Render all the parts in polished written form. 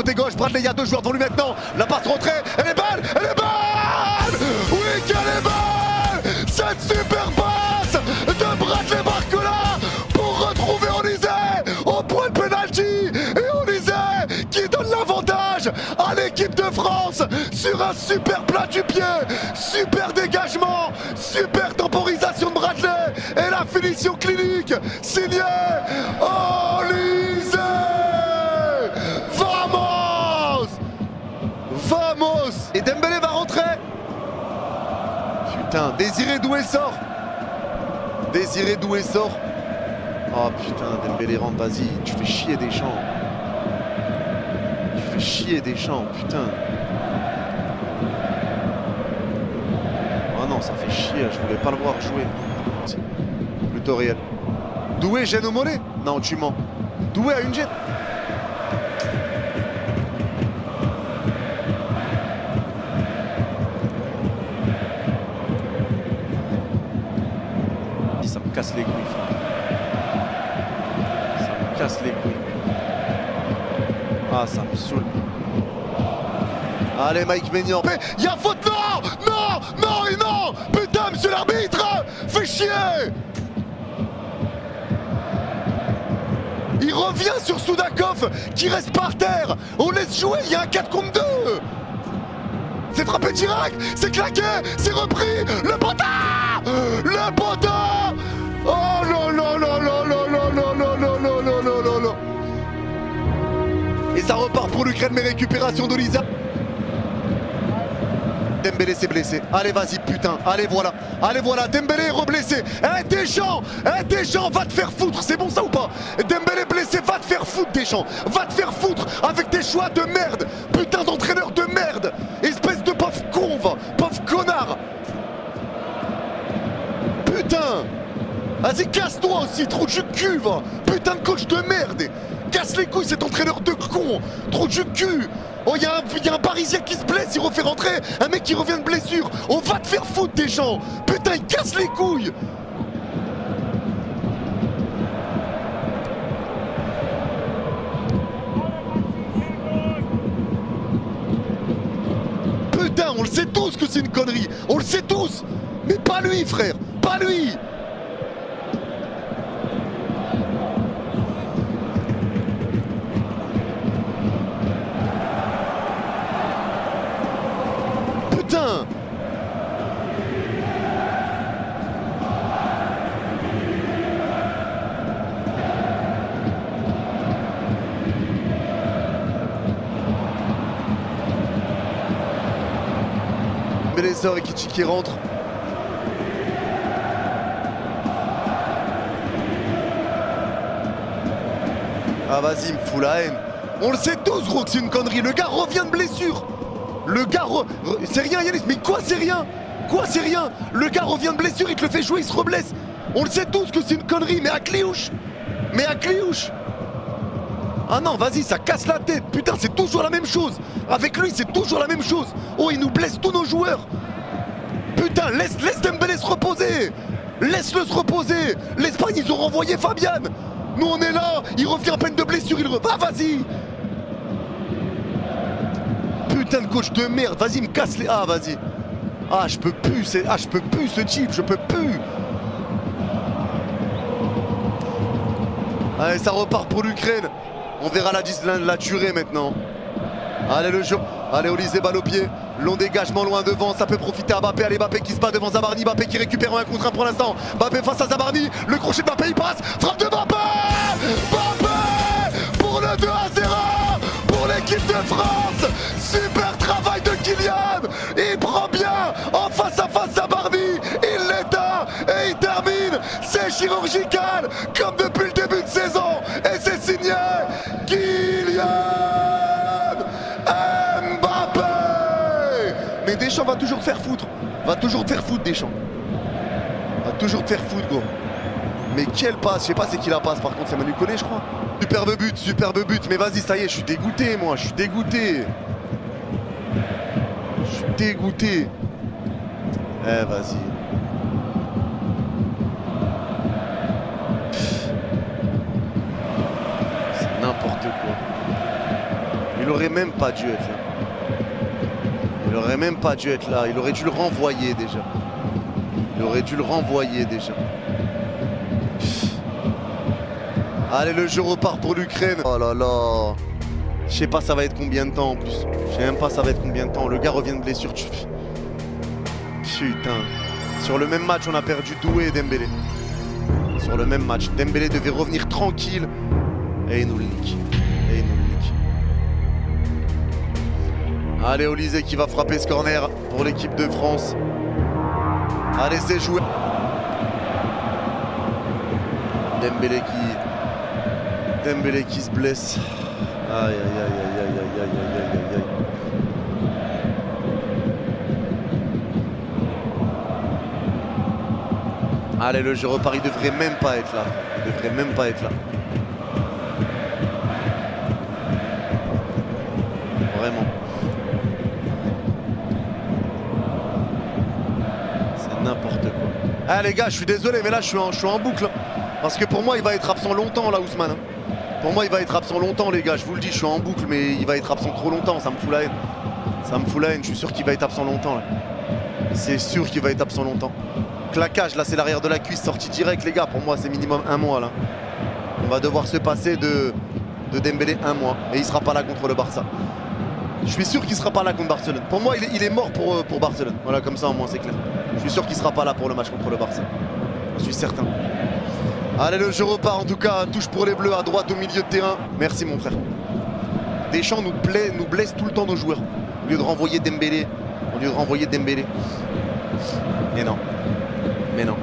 côté gauche, Bradley, il y a deux joueurs devant lui maintenant. La passe rentrée, elle est bonne, elle est bonne. Oui, quelle est bonne cette super passe de Bradley Barcola pour retrouver Olysée au point de pénalty. Et Olysée qui donne l'avantage à l'équipe de France sur un super plat du pied, super dégagement, super temporisation de Bradley et la finition clinique signée Olysée. Vamos! Vamos! Et Dembélé va rentrer. Putain, Désiré Doué sort. Désiré Doué sort. Oh putain, Dembélé rentre, vas-y, tu fais chier Deschamps. Tu fais chier Deschamps, putain. Oh non, ça fait chier, je voulais pas le voir jouer. Plutôt réel. Doué gêne au mollet? Non, tu mens. Doué a une gêne. Ça me casse les couilles, frère. Ça me casse les couilles. Ah, ça me saoule. Allez, Mike Maignan. Il y a faute, non! Non! Non et non! Putain, monsieur l'arbitre! Fais chier! Il revient sur Soudakov qui reste par terre. On laisse jouer, il y a un 4 contre 2. C'est frappé direct, c'est claqué, c'est repris. Le poteau! Le poteau! Oh là là là là là là là là là là là là là. Et ça repart pour l'Ukraine, mais récupération d'Olysée. Dembélé s'est blessé. Allez, vas-y, putain. Allez, voilà. Allez, voilà. Dembélé est reblessé. Eh, Deschamps! Eh, Deschamps, va te faire foutre. C'est bon, ça ou pas? Dembélé blessé, va te faire foutre, Deschamps. Va te faire foutre avec tes choix de merde. Putain d'entraîneur de merde. Espèce de pauvre con, va. Pauvre connard. Putain. Vas-y, casse-toi aussi, trou de cul, va. Putain de coach de merde. Casse les couilles, cet entraîneur de con. Trou de cul. Oh, il y a un Parisien qui se blesse, il refait rentrer un mec qui revient de blessure. On va te faire foutre, des gens. Putain, il casse les couilles. Putain, on le sait tous que c'est une connerie. On le sait tous. Mais pas lui, frère. Pas lui. Putain! Bélessor et Kitchi qui rentre. Ah vas-y, il me fout la haine. On le sait tous, gros, que c'est une connerie. Le gars revient de blessure. Le gars c'est rien, Yanis, mais quoi c'est rien? Quoi c'est rien? Le gars revient de blessure, il te le fait jouer, il se reblesse. On le sait tous que c'est une connerie, mais à Cliouche. Mais à Cliouche. Ah non, vas-y, ça casse la tête. Putain, c'est toujours la même chose. Avec lui, c'est toujours la même chose. Oh, il nous blesse tous nos joueurs. Putain, laisse Dembélé se reposer. Laisse-le se reposer. L'Espagne, ils ont renvoyé Fabian. Nous, on est là. Il revient à peine de blessure, il revient. Ah, vas-y. Putain de coach de merde, vas-y me casse les... Ah vas-y. Ah je peux plus, je peux plus ce type, je peux plus. Allez, ça repart pour l'Ukraine. On verra la durée maintenant. Allez le jeu. Allez Olysée, balle au pied. Long dégagement loin devant, ça peut profiter à Mbappé. Allez Mbappé qui se bat devant Zabarni. Mbappé qui récupère un contre 1 pour l'instant. Mbappé face à Zabarni. Le crochet de Mbappé il passe. Frappe de Mbappé. Mbappé pour le 2-0 pour l'équipe de France. Super travail de Kylian. Il prend bien en face à face Zabarni. Il l'éteint et il termine. C'est chirurgical comme depuis le début de saison. Et c'est signé Kylian Mbappé. Mais Deschamps va toujours te faire foutre. Va toujours te faire foutre, Deschamps. Va toujours te faire foutre, gros. Mais quelle passe. Je sais pas c'est qui la passe par contre. C'est Manu Koné, je crois. Superbe but. Mais vas-y, ça y est, je suis dégoûté, moi. Je suis dégoûté. Je suis dégoûté. Eh, vas-y. C'est n'importe quoi. Il aurait même pas dû être là. Il aurait même pas dû être là. Il aurait dû le renvoyer déjà. Il aurait dû le renvoyer déjà. Allez, le jeu repart pour l'Ukraine. Oh là là. Je sais pas ça va être combien de temps en plus. Je sais même pas ça va être combien de temps. Le gars revient de blessure. Putain. Sur le même match, on a perdu Doué et Dembélé. Sur le même match. Dembélé devait revenir tranquille. Et il nous le nique. Et il nous le nique. Allez, Olysée qui va frapper ce corner pour l'équipe de France. Allez, c'est joué. Dembélé qui se blesse. Aïe, aïe, aïe, aïe, aïe, aïe, aïe, aïe, aïe. Allez, le jeu repart, il devrait même pas être là. Il devrait même pas être là. Vraiment. C'est n'importe quoi. Ah les gars, je suis désolé, mais là je suis en boucle. Parce que pour moi, il va être absent longtemps là, Ousmane. Pour moi, il va être absent longtemps, les gars. Je vous le dis, je suis en boucle, mais il va être absent trop longtemps. Ça me fout la haine. Ça me fout la haine. Je suis sûr qu'il va être absent longtemps. Là. C'est sûr qu'il va être absent longtemps. Claquage, là, c'est l'arrière de la cuisse sorti direct, les gars. Pour moi, c'est minimum 1 mois là. On va devoir se passer de Dembélé 1 mois. Et il sera pas là contre le Barça. Je suis sûr qu'il sera pas là contre Barcelone. Pour moi, il est mort pour Barcelone. Voilà, comme ça, au moins, c'est clair. Je suis sûr qu'il sera pas là pour le match contre le Barça. Je suis certain. Allez, le jeu repart en tout cas, touche pour les Bleus à droite au milieu de terrain. Merci mon frère. Deschamps nous blesse tout le temps nos joueurs. Au lieu de renvoyer Dembélé. Mais non. Mais non.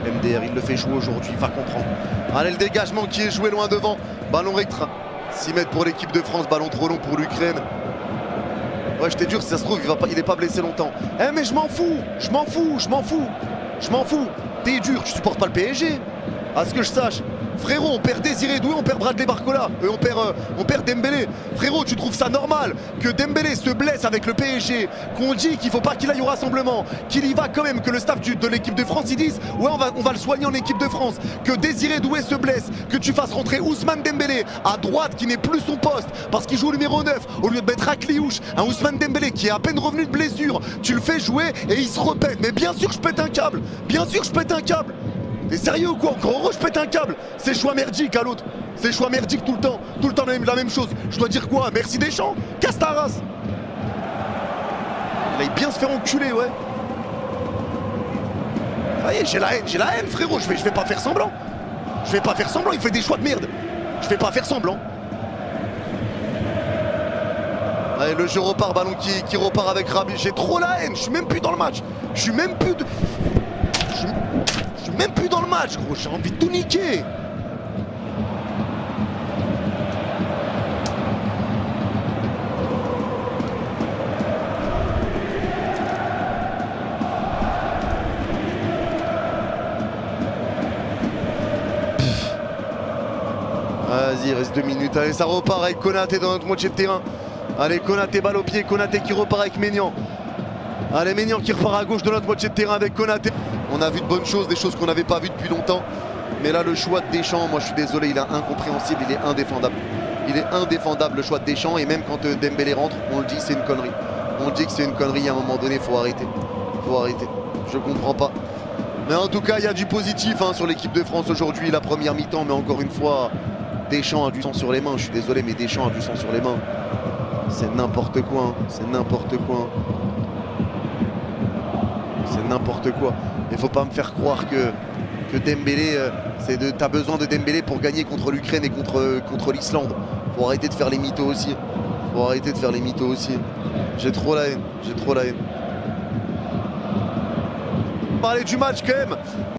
MDR, il le fait jouer aujourd'hui, il va comprendre. Allez, le dégagement qui est joué loin devant. Ballon rectre. 6 mètres pour l'équipe de France, ballon trop long pour l'Ukraine. Ouais, je t'ai dur, si ça se trouve, il est pas blessé longtemps. Eh mais je m'en fous. T'es dur, tu supportes pas le PSG. À ce que je sache, frérot, on perd Désiré Doué, on perd Bradley Barcola, on perd Dembélé. Frérot, tu trouves ça normal que Dembélé se blesse avec le PSG, qu'on dit qu'il faut pas qu'il aille au rassemblement, qu'il y va quand même, que le staff de l'équipe de France ils disent ouais on va le soigner en équipe de France, que Désiré Doué se blesse, que tu fasses rentrer Ousmane Dembélé à droite qui n'est plus son poste parce qu'il joue au numéro 9 au lieu de mettre Akliouche, un Ousmane Dembélé qui est à peine revenu de blessure, tu le fais jouer et il se répète. Mais bien sûr je pète un câble, T'es sérieux ou quoi? Encore heureux, je pète un câble. C'est choix merdique à l'autre. C'est choix merdique tout le temps la même chose. Je dois dire quoi? Merci Deschamps. Casse ta race. Il aille bien se faire enculer, ouais. Ça y est, j'ai la haine frérot. Je vais pas faire semblant. Il fait des choix de merde. Je vais pas faire semblant. Allez, le jeu repart, ballon qui repart avec Rabi. J'ai trop la haine. Je suis même plus dans le match. Je suis même plus dans le match, gros, j'ai envie de tout niquer. Vas-y, il reste 2 minutes. Allez, ça repart avec Konaté dans notre moitié de terrain. Allez, Konaté, balle au pied. Konaté qui repart avec Maignan. Allez, Maignan qui repart à gauche de notre moitié de terrain avec Konaté. On a vu de bonnes choses, des choses qu'on n'avait pas vues depuis longtemps. Mais là, le choix de Deschamps, moi je suis désolé, il est incompréhensible, il est indéfendable. Il est indéfendable le choix de Deschamps. Et même quand Dembélé rentre, on le dit, c'est une connerie. On dit que c'est une connerie, à un moment donné, faut arrêter. Je comprends pas. Mais en tout cas, il y a du positif hein, sur l'équipe de France aujourd'hui, la première mi-temps. Mais encore une fois, Deschamps a du sang sur les mains. Je suis désolé, mais Deschamps a du sang sur les mains. C'est n'importe quoi. C'est n'importe quoi. Il faut pas me faire croire que Dembélé, t'as besoin de Dembélé pour gagner contre l'Ukraine et contre l'Islande. Faut arrêter de faire les mythos aussi. J'ai trop la haine. Parler du match quand même.